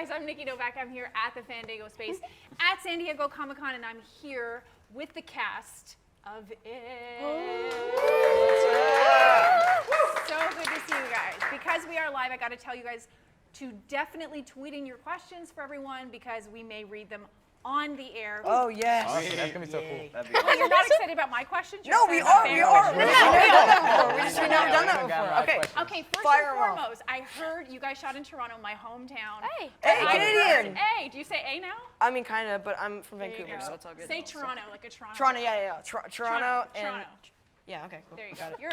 guys, I'm Nikki Novak. I'm here at the Fandango space at San Diego Comic-Con, and I'm here with the cast of It. So good to see you guys. Because we are live, I got to tell you guys to definitely tweet in your questions for everyone because we may read them on the air. Oh, yes. Oh, that's going to be so cool. Wait, you're not excited about my questions? No, we are. We've never done that before. Okay, first and foremost, I heard you guys shot in Toronto, my hometown. Hey, Canadian. A. Do you say A now? I mean, kind of, but I'm from Vancouver, so it's all good. Say Toronto, like a Toronto. Toronto, yeah. Toronto and... Toronto. Yeah, okay, cool. There you go. Got it. You're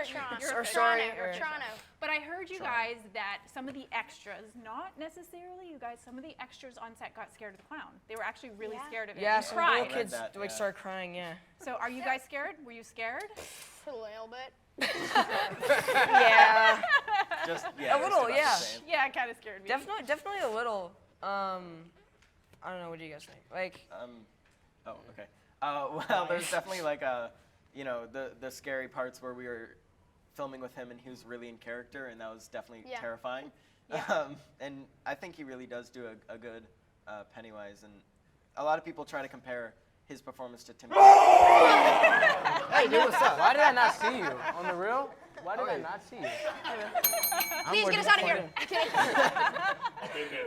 Toronto. But I heard you guys that some of the extras, not necessarily you guys, some of the extras on set got scared of the clown. They were actually really scared of it. Yeah, and some cried. little kids started crying, yeah. So are you guys scared? Were you scared? A little bit. Yeah. A little, yeah. Yeah, it kind of scared me. Definitely a little. I don't know, what do you guys think? Like... Oh, okay. Well, there's definitely like the scary parts where we were filming with him and he was really in character, and that was definitely terrifying. Yeah. And I think he really does do a good Pennywise, and a lot of people try to compare his performance to Tim. Hey, dude, what's up? Why did I not see you? On the real? Why did I not see you? Please get us out of here.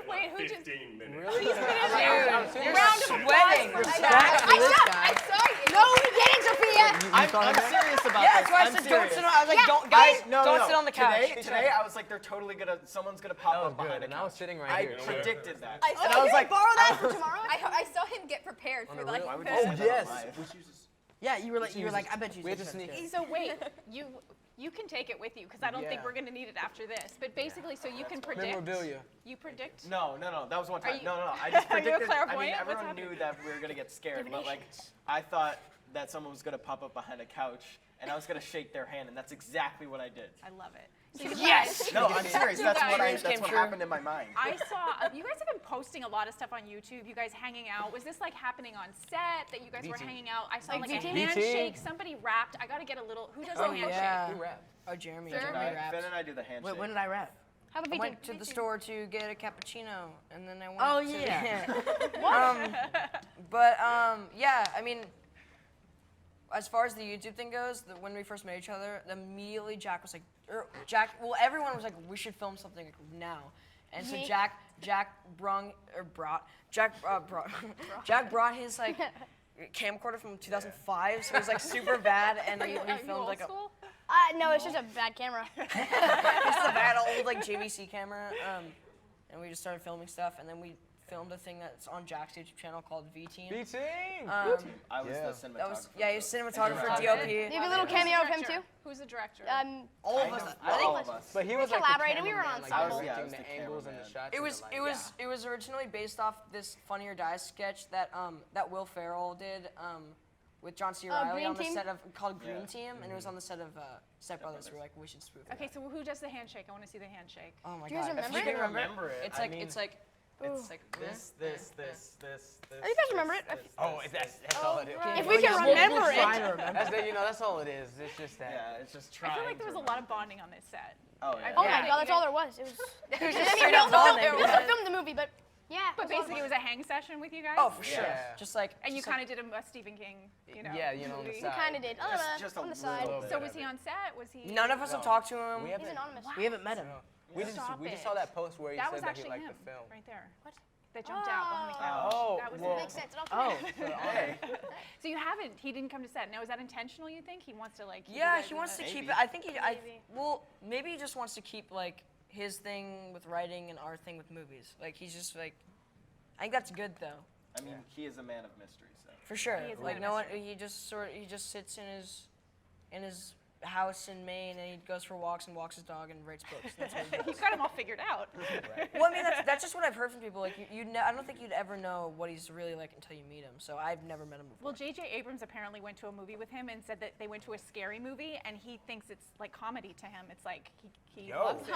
Wait, who just... 15 minutes. Really? He's finished. You're Round of applause for Zach. I saw you. No, we didn't, Sophia. I'm serious about Yeah, this. that's why I I'm said serious. don't sit on... I was like, don't sit on the couch. Today I was like, someone's gonna pop up behind And I was sitting right I here. predicted that. I And I was like, borrow that for tomorrow. I saw him get prepared for like. why would you say that yes. live? Yeah, you were like, I bet you We had to said sneak. that. So wait, you can take it with you because I don't think we're going to need it after this. But basically, so you can predict. Memorabilia. You predict? No, that was one time. you- No, I just Are you a predicted. clairvoyant? What's Everyone happening? knew that we were gonna get scared, but like, I thought that someone was gonna pop up behind a couch and I was gonna shake their hand, and that's exactly what I did. I love it. So you Yes! No, I'm serious. You That's guys- what Dreams came true. happened in my mind. I saw, you guys have been posting a lot of stuff on YouTube, you guys hanging out. Was this like happening on set that you guys were hanging out? I saw like a VT? handshake, somebody rapped. I gotta get a little, who does a handshake? yeah. Who rapped? Oh, Jeremy. Finn Jeremy raps. and I do the handshake. Wait, when did I rap? How about I VT? went to the store to get a cappuccino, and then I went Oh, to... yeah. Yeah, I mean, as far as the YouTube thing goes, when we first met each other, immediately Jack was like, everyone was like, we should film something now. And so Jack brought his like camcorder from 2005, so it was like super bad, and we Are you filmed old like a... school? No, it's just a bad camera. It's a bad old like JVC camera, and we just started filming stuff, and then we filmed a thing that's on Jack's YouTube channel called V-Team. B-Team! I was Yeah. the cinematographer. That was he's cinematographer, DOP. You have a little cameo of him too. Who's the director? All of us. All of us. But he was like collaborated. the We were an cameraman, like, ensemble. directing I was the the angles and the cameraman. shots. It and was the, it like, was it was originally based off this Funny or Die sketch that Will Ferrell did with John C. Reilly Green on the Team? set of called Green Team, and it was on the set of Step Brothers. We were like, we should spoof it. Okay, so who does the handshake? I want to see the handshake. Oh my Do you guys god! remember If it? you can remember it. it's I like mean, it's like this. Oh, you guys remember it? Oh, that's all it is. If we can remember it. That's all it is. It's just that. Yeah, it's just I trying. feel like there was a lot of bonding on this set. Oh yeah. Oh Yeah. my god, that's all there was. It was. I mean, straight we up also bonding. filmed the movie, but yeah. But basically, it was a hang session with you guys? oh for sure, Yeah. just like And you just like- kind of did a Stephen King, on the on the movie. side. kind of did. Just a On the side. little So bit was of he it. on set? Was he? none of us have talked to him. He's anonymous. We haven't met him. We just Stop we just it. saw that post where he That said was that he actually liked him, the film. right there. What? That jumped out behind the couch. Oh, that was well. it. Makes sense. It all Oh. Hey. So you haven't. He didn't come to set. Now is that intentional? You think he wants to like? keep you Yeah, guys he in wants to the- keep Maybe. it. I think Maybe. maybe he just wants to keep like his thing with writing and our thing with movies. Like he's just like, I think that's good though, I mean, he is a man of mystery, so. for sure. He is a Like man no of one, he just sits in his house in Maine and he goes for walks and walks his dog and writes books. That's what he does. He's got him all figured out. Well, I mean that's just what I've heard from people. Like I don't think you'd ever know what he's really like until you meet him. So I've never met him before. Well, J.J. Abrams apparently went to a movie with him and said that they went to a scary movie, and he thinks it's like comedy to him. It's like he Yo. loves it.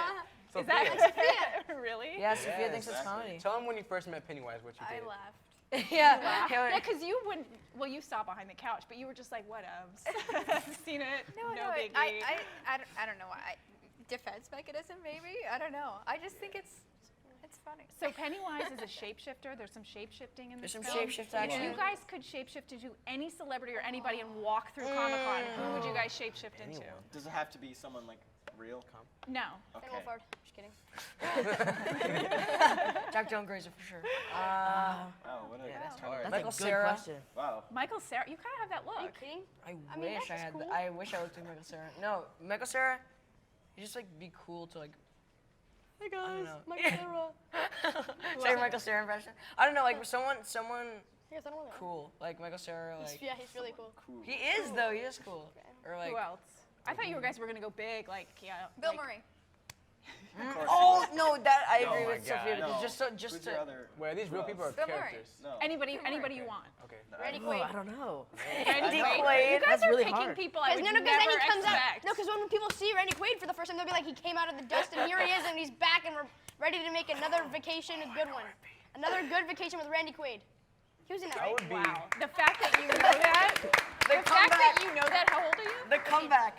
So Is that really? yeah, Sophia Yeah, thinks it's exactly. comedy. Tell him when you first met Pennywise what you I did. laughed. Yeah. Yeah, because you wouldn't. Well, you saw behind the couch, but you were just like, "Whatevs." Seen it? No, biggie. I don't know. Defense mechanism, maybe? I don't know. I just think it's It's funny. So Pennywise is a shapeshifter. There's some shapeshifting in this There's some film. shapeshift If action. you guys could shapeshift into any celebrity or anybody and walk through Comic-Con, who would you guys shapeshift into? Does it have to be someone like real? No. Finn Okay. Wolfhard. Just kidding. Jack Joan Grazer for sure. Oh, what a That's Michael a good Cera. question. wow. Michael Cera, you kind of have that Are you look. kidding? I mean, wish that's I had. cool. I wish I looked like Michael Cera. No, Michael Cera. You just like be cool to like. Hey guys, Michael Cera. Say Michael Cera impression. I don't know, like someone Yes, I don't know. cool, like Michael Cera. Like Yeah, he's really cool. Cool. he is though. He is cool. Or like. Who else? I thought you guys were gonna go big, like yeah. Bill like- Murray. Oh no, that I agree Oh my with Sophia. God. No. Just Who's to. your other? Wait, are these real people or Bill Murray. characters? No. Anybody you want. Okay. Randy Oh, I Quaid. don't know. Randy know. Quaid. You guys That's are really picking hard. people I Because would no, because then never he comes out. expect. No, because when people see Randy Quaid for the first time, they'll be like, he came out of the dust, and here he is, and he's back, and we're ready to make another vacation, a good one, another good vacation with Randy Quaid. He was in that, I right? would be. Wow. The fact that you know that. The The fact that comeback. you know that. How old are you? The comeback.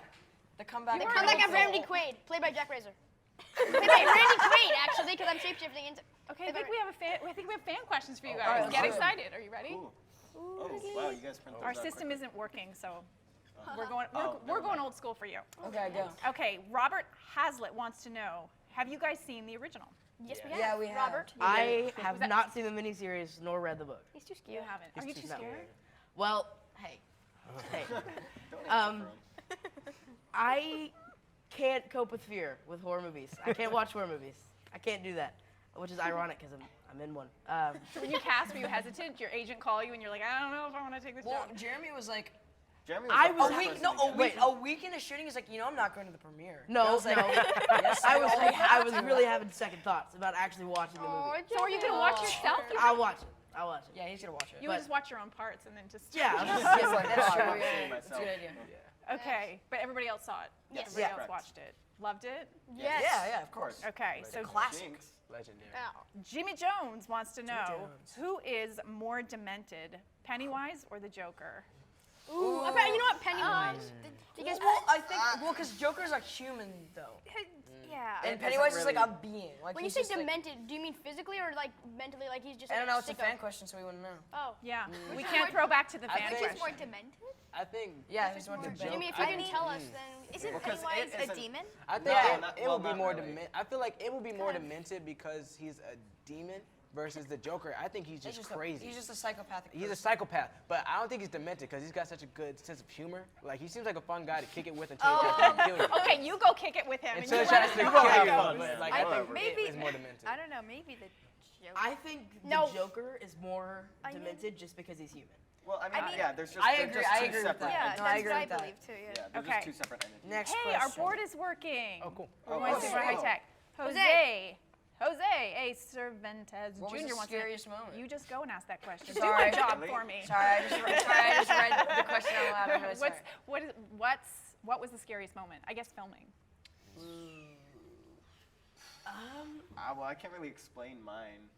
The comeback. The You are comeback of old. Randy Quaid, played by Jack Razor. Played by Randy Quaid, actually, because I'm shapeshifting into. Okay, I think we have fan questions for you all guys. right, Get let's go. excited. Are you ready? Cool. Oh, wow, you guys print those Our out system quickly. isn't working, so we're going Oh, we're never going mind. old school for you. Okay, go. Okay, Robert Hazlitt wants to know: have you guys seen the original? Yes, we have. Yeah, we have. Robert. I have that- not seen the miniseries nor read the book. He's too You scared. haven't. Are you too scared? Well, hey, hey, Don't um, answer for 'em. I can't cope with fear with horror movies. I can't watch horror movies. I can't do that, which is ironic because I'm in one. So when you cast, were you hesitant? Your agent call you and you're like, I don't know if I want to take this Well, job. Jeremy was like Jeremy I the was- first a week. person No, to a get week. it. A week into shooting, he's like, I'm not going to the premiere. No, I was like, no. yes, I was really having second thoughts about actually watching the movie. So are you gonna watch yourself? I'll watch it. I'll watch it. Yeah, he's gonna watch it. You would just watch your own parts and then just. Yeah, I'll just Yes, skip like that's that. true. I've Yeah, seen that's a myself. good idea. Okay, but everybody else saw it. Yes. Everybody Yeah. else Correct. watched it. Loved it. Yes. Yeah, of course. Okay, so Classic. Jinx. Legendary. Jimmy Jones wants to know Jones. who is more demented, Pennywise or the Joker? Ooh, okay, you know what, Pennywise? Because Well, I think because Joker's like human though, Yeah. and It Pennywise doesn't is like really- a being. Like when you he's say just, like- demented, do you mean physically or like mentally? Like he's just. I Like don't know. It's a sicko? fan question, so we wouldn't know. Oh. Yeah, we can't throw back to the I fan think- Which is more question. demented? I think. Yeah, he's one the of the joke- Jimmy, if I you can think- tell us, then. Isn't Well, 'cause Pennywise it a isn't- demon? I think Yeah. it will be Not more really. demented. I feel like it will be more demented because he's a demon versus the Joker. I think he's just crazy. He's just a psychopathic. He's a person. psychopath, but I don't think he's demented because he's got such a good sense of humor. Like he seems like a fun guy to kick it with until he tries to kill you. Okay, you go kick it with him. And Until you he let tries us to know. kill have you. fun, But, man. like, I I think think maybe- it's more demented. I don't know. Maybe the Joker. I think the No. Joker is more I mean- demented just because he's human. Well, I mean, mean, yeah, there's just I they're agree- just I two agree with separate that. Yeah, entities. No, I that's agree what I with that. believe too. Yeah. Yeah, they're Okay. just two separate entities. Next Hey, question. our board is working. Oh, cool. We're going super high tech. Jose A. Cervantes What was Jr. the wants scariest to. moment? You just go and ask that question. Sorry. Do my job Really? for me. Sorry, I just read the question out loud. I'm really sorry. What was the scariest moment? I guess filming. Well, I can't really explain mine.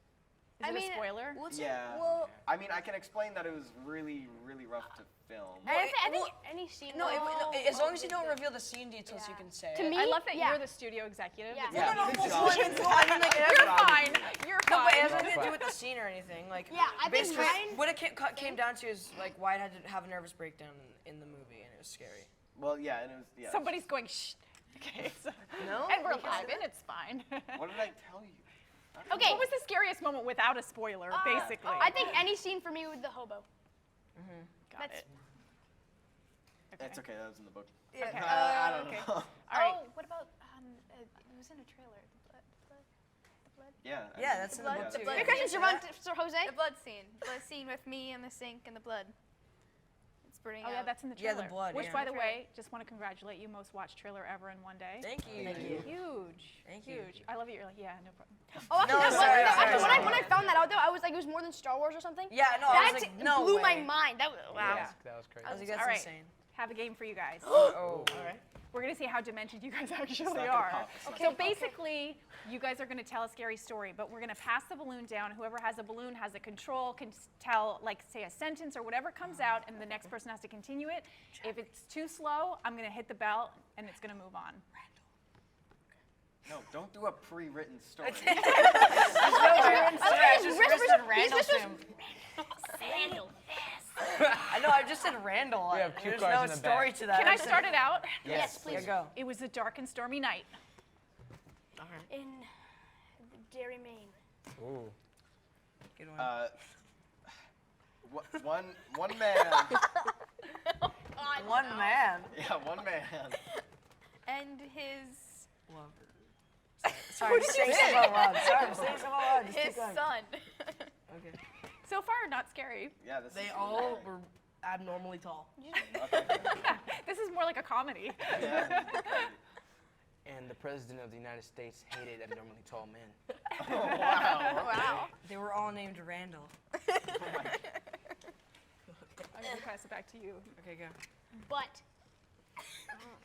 Is I it mean, a spoiler? Yeah. Well, I mean, I can explain that it was really, really rough to film. I think any scene. No, as long as you don't reveal the scene details, you can say To it. me, I love that yeah. you're the studio executive. Yeah. Yeah, No, good well, job. I mean, like, it has You're nothing- fine. You're No, but it has fine. nothing to do with the scene or anything. Like, Yeah, I think basically, mine- what it came down to is like why I had to have a nervous breakdown in the movie, and it was scary. Well, yeah, and it was, yeah. Somebody's going, shh. Okay, so, No? and we're You can't live, say and it's fine. What did I tell you? Okay. What was the scariest moment without a spoiler, basically? I think any scene for me with the hobo. Got that's- it. It's okay, that was in the book. yeah. Okay. I don't okay. know. All right. Oh, what about it was in a trailer. The blood. Yeah. I Yeah, mean, that's in blood- the book the too. blood- yeah. Good question, Yeah. Sir Jose. The blood scene. The scene with me and the sink and the blood. It's burning Oh, yeah, out. that's in the Yeah, trailer. the blood, Which, yeah. by the way, just want to congratulate you, most watched trailer ever in one day. Thank you. Thank you. Huge. Thank you. Huge. I love it. You're like, yeah, no problem. Oh, actually, No, that was- sorry, no, sorry, actually, sorry. when I found that out, though, I was like, it was more than Star Wars or something. Yeah, no, I That was like, no blew way. my mind. That was, wow. Yeah. That was crazy. I was like, that's All right. insane. Have a game for you guys. Oh. All right. We're going to see how demented you guys actually not gonna are. pop. It's not So basically, you guys are going to tell a scary story, but we're going to pass the balloon down. Whoever has a balloon has a control, can tell, like, say a sentence or whatever comes out, and the next person has to continue it. If it's too slow, I'm going to hit the bell, and it's going to move on. No, don't do a pre-written story. I just whispered Randall to him. Randall. I know, I just said Randall. We have cue There's cards no in the story back. to that. Can I start it out? Yes, Yeah, please. go. It was a dark and stormy night. In Derry, Maine. Ooh. Good one. One man. One man. Yeah, one man. And his Sorry, I'm saying stuff out loud. Sorry, I'm saying stuff out loud. Just his keep going. son. Okay. So far, not scary. Yeah, this They is all were abnormally tall. This is more like a comedy. Yeah. And the president of the United States hated abnormally tall men. Oh, wow. Wow. They were all named Randall. I'm going to pass it back to you. Okay, go. But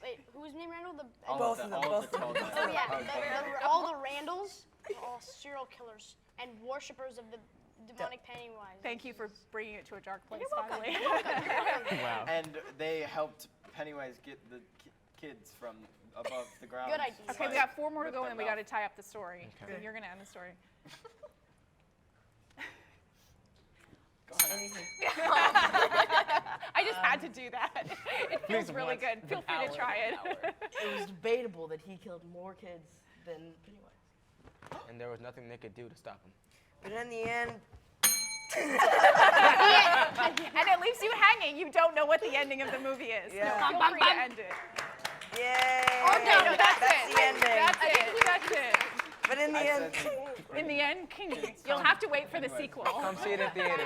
wait, who was named Randall? Both of them, both of them. tall guys. Oh yeah, all the Randalls were all serial killers and worshippers of the demonic Pennywise. Thank you for bringing it to a dark place, You're welcome. finally. You're welcome. Wow. And they helped Pennywise get the kids from above the ground. Good idea. Okay, we got 4 more to go, and then we got Rip to tie up the story. Okay. So you're going to end the story. Go ahead. Anything. I just had to do that. It feels Please, really once. good. Feel free to try it. It was debatable that he killed more kids than Pennywise. And there was nothing they could do to stop him. But in the end, And it leaves you hanging. You don't know what the ending of the movie is. Yeah. So feel free to end it. yay! Okay, no, that's That's it. the ending. That's it. That's it. But in the end, In the end, you'll have to wait for the sequel. Come see it in theaters.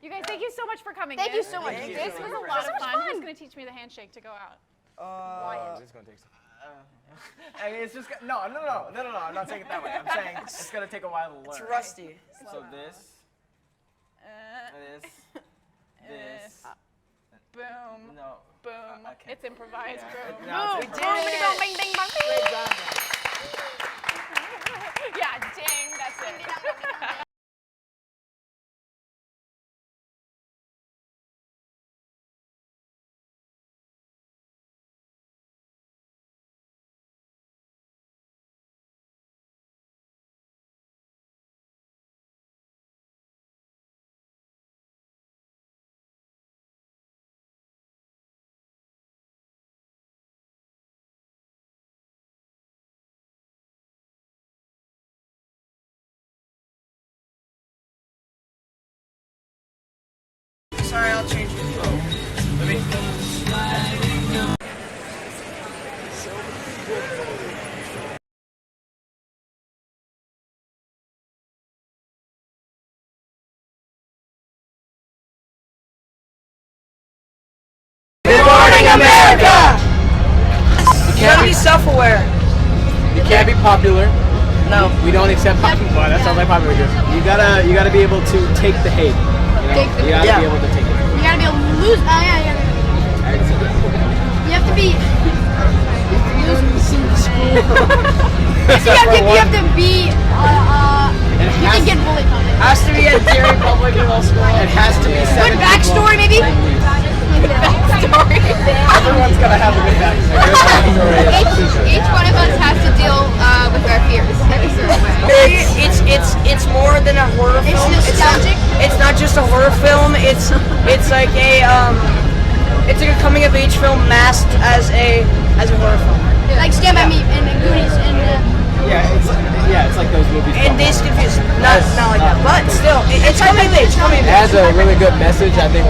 You guys, thank you so much for coming Thank in. you so much. Thank This you. was a lot of fun. Who's going to teach me the handshake to go out? This is gonna take some. I mean, it's just no. I'm not saying it that way. I'm saying it's gonna take a while to learn. it's rusty. So this, this, Boom. no. Boom. I can't. It's improvised. Yeah, Boom. now We it's did improvised. it! Bing, bing, bong, bing. Great job. Yeah, ding. That's it. Sorry, I'll change it. Good morning, America! You gotta be self-aware. You can't be popular. No. We don't accept popular. Well, that sounds like popular. You gotta be able to take the hate. You gotta be able to take it. You gotta be able to lose. Yeah. You have to be. You have to be. You can get bullied on it. Has to be at Derry Public Middle School. It has to be Good 7 backstory, maybe. Everyone's gotta have a good backstory. Each one of us has to deal with our fears in a certain way. It's more than a horror film. nostalgic. It's not just a horror film. It's like a coming of age film masked as a horror film. Like Stand By Me and Goonies and. It's like those movies. And Dazed and Confused, not like that, but still, it's coming of age. Coming of It age. has a really good message. I think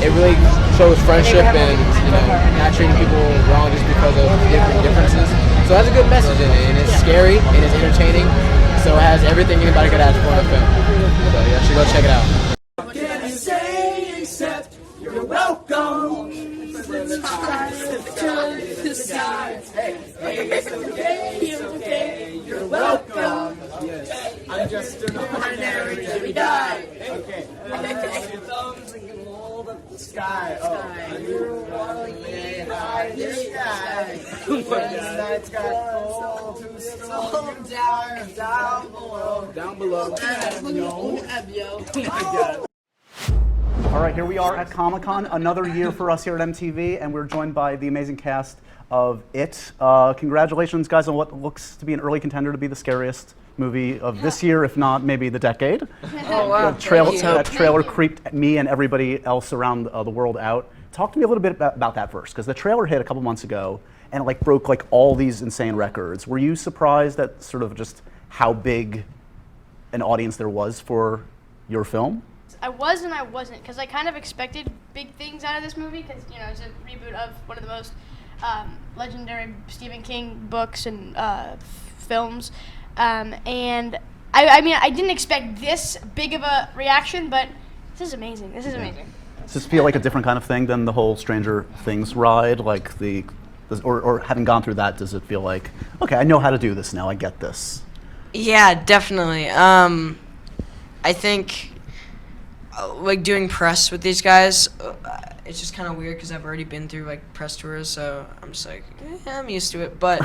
it really shows friendship and not treating people wrong just because of differences. So it has a good message in it, and it's scary and it's entertaining. So it has everything anybody could ask for in a film. So you should go check it out. I'm just an ordinary Jimmy Guy. Okay. Thumbs and can hold up the sky. Oh, and you want to get high in the sky. When the night's got cold to slow down below. Down below. Yo. Oh my God. All right, here we are at Comic-Con, another year for us here at MTV, and we're joined by the amazing cast of It. Congratulations, guys, on what looks to be an early contender to be the scariest movie of this year, if not maybe the decade. Oh, wow. That trailer creeped me and everybody else around the world out. Talk to me a little bit about that first, because the trailer hit a couple months ago, and it like broke like all these insane records. Were you surprised at sort of just how big an audience there was for your film? I was and I wasn't, because I kind of expected big things out of this movie, because it's a reboot of one of the most legendary Stephen King books and films, and I mean I didn't expect this big of a reaction, but this is amazing. This is amazing. Does this feel like a different kind of thing than the whole Stranger Things ride, like or having gone through that? Does it feel like, okay, I know how to do this now, I get this? Yeah, definitely. I think like doing press with these guys, it's just kind of weird because I've already been through like press tours, so I'm just like, I'm used to it. But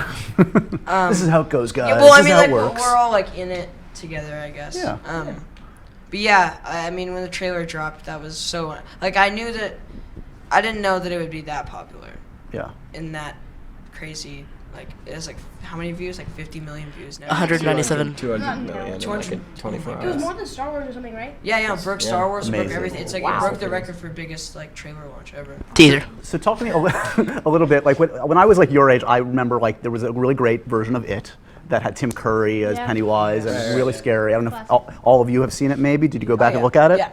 this is how it goes, guys. Yeah, well, I this mean, is how like it works. we're all like in it together, I guess. Yeah. But yeah, I mean, when the trailer dropped, that was so like I didn't know that it would be that popular. Yeah. In that crazy, like it has like how many views? Like 50 million views now. 197. 200 million in 200. like 24 It was hours. more than Star Wars or something, right? Yeah, it broke Star Wars, it broke Amazing. everything. It's like Wow. it broke the record for biggest like trailer launch ever. Teaser. So talk to me a little bit, like when I was like your age, I remember like there was a really great version of It that had Tim Curry as Yeah. Pennywise, and really scary. I don't know if all of you have seen it maybe. Did you go back and yeah. look at it? Yeah.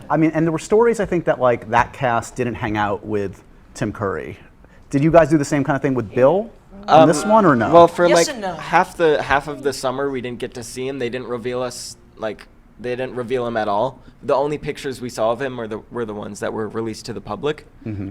I mean, and there were stories, I think, that like that cast didn't hang out with Tim Curry. Did you guys do the same kind of thing with Bill on this one, or no? Well, for Yes like and no. half of the summer, we didn't get to see him. They didn't reveal him at all. The only pictures we saw of him were the ones that were released to the public. Mm-hmm.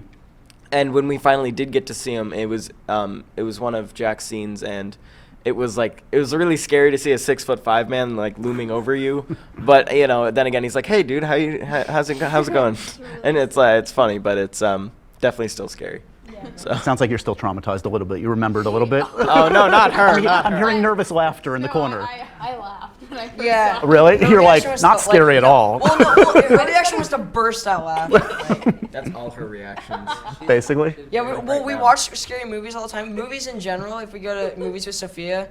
And when we finally did get to see him, it was one of Jack's scenes, and it was really scary to see a 6'5" man like looming over you. But then again, he's like, "Hey, dude, how's it going?" And it's funny, but it's definitely still scary. So. It sounds like you're still traumatized a little bit. You remembered a little bit. Oh no, not her. I'm hearing nervous laughter in the corner. I laughed when I first Yeah. saw it. Really? Her You're like reaction was not to, scary at all. Well, no, her reaction was to burst out laughing. That's all her reactions. Basically. Yeah, we watch scary movies all the time. Movies in general. If we go to movies with Sophia,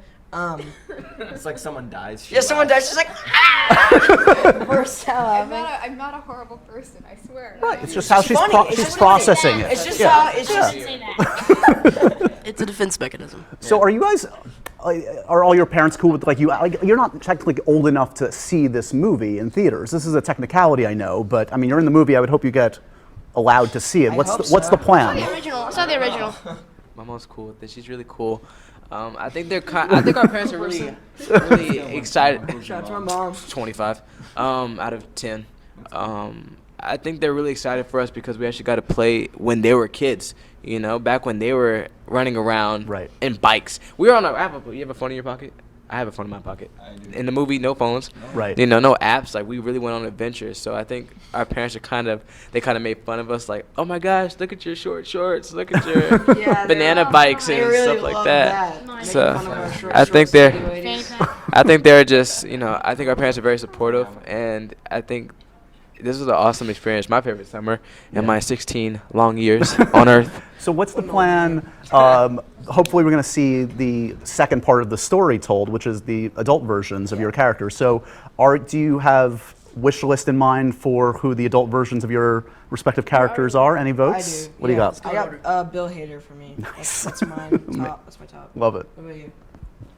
It's like someone dies. she yeah, someone laughs. dies. She's like, ah! Burst out I'm laughing. not a horrible person, I swear. It's just how she's funny. It's she's just processing it. It's just Yeah. how it's just. It's a defense mechanism. So are you guys? Are all your parents cool with like you? Like, you're not technically old enough to see this movie in theaters. This is a technicality, I know, but I mean, you're in the movie. I would hope you get allowed to see it. What's hope the so. plan? The original. I saw the original. My mom's cool with it. She's really cool. I think I think our parents are really excited. Shout out to my mom. 25 out of 10. I think they're really excited for us because we actually got to play when they were kids. Back when they were running around in bikes. We were on you have a phone in your pocket? I have a phone in my pocket. In the movie, no phones. Right. No apps. Like, we really went on adventures. So I think our parents are kind of made fun of us. Like, oh my gosh, look at your short shorts. Look at your banana bikes and stuff like that. So I think they're just, I think our parents are very supportive, and I think this was an awesome experience. My favorite summer in my 16 long years on Earth. So what's the plan? Hopefully we're going to see the second part of the story told, which is the adult versions of your characters. So do you have wish list in mind for who the adult versions of your respective characters are? Any votes? I do. What do you got? I got Bill Hader for me. Nice. That's mine. Top. That's my top. Love it. What about you?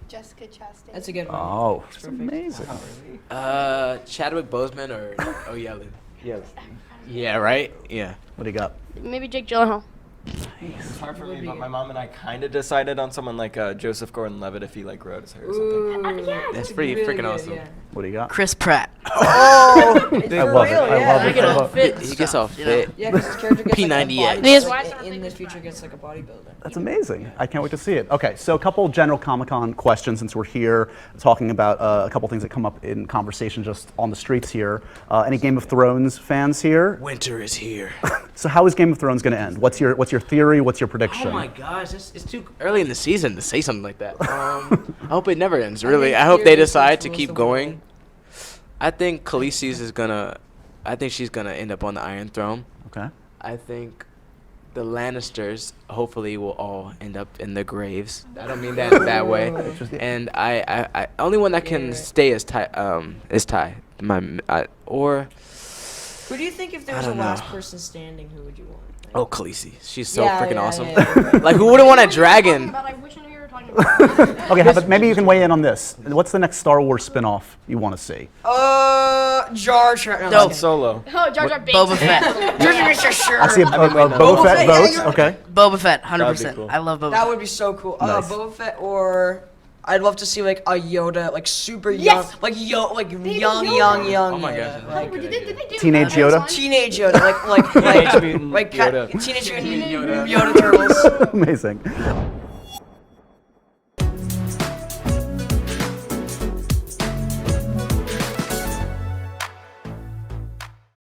Jessica Chastain. That's a good one. Oh, That's that's perfect. amazing. Chadwick Boseman or Yellen? Yeah, right? Yeah. What do you got? Maybe Jake Gyllenhaal. It's hard for me, but my mom and I kind of decided on someone like Joseph Gordon-Levitt if he like grow his hair or something. That's pretty freaking awesome. What do you got? Chris Pratt. Oh, it's I for love it. real, I yeah. love it. I love it. He gets all fit. Yeah, because his character gets P90X. like a Yes. body, in the future gets like a bodybuilder. That's amazing. I can't wait to see it. Okay, so a couple general Comic-Con questions since we're here talking about a couple things that come up in conversation just on the streets here. Any Game of Thrones fans here? Winter is here. So how is Game of Thrones going to end? What's your theory? What's your prediction? Oh my gosh, it's too early in the season to say something like that. I hope it never ends, really. I hope they decide to keep going. I think Khaleesi's is gonna I think she's gonna end up on the Iron Throne. Okay. I think the Lannisters hopefully will all end up in their graves. I don't mean that in a bad way. And I only one that can stay is Ty. Or Who do you think if there I was a don't know. last person standing, who would you want? oh, Khaleesi. She's so Yeah, freaking yeah, awesome. yeah. Like who wouldn't want a dragon? I wish I knew you were talking about. Okay, but maybe you can weigh in on this. What's the next Star Wars spin-off you want to see? Jar Jar. No, Dope Solo. Oh, Jar Jar Binks. Boba Fett. Jar Jar Binks, sure. I see a Boba Fett votes. Okay. Boba Fett, 100%. That'd be cool. I love Boba That Fett. would be so cool. Nice. Boba Fett, or I'd love to see like a Yoda, like super young, like young, Oh my Yoda. gosh. Like, Did they do Teenage that? Yoda? teenage Yoda, Teenage Mutant like Yoda. Teenage Mutant Yoda turtles. Amazing.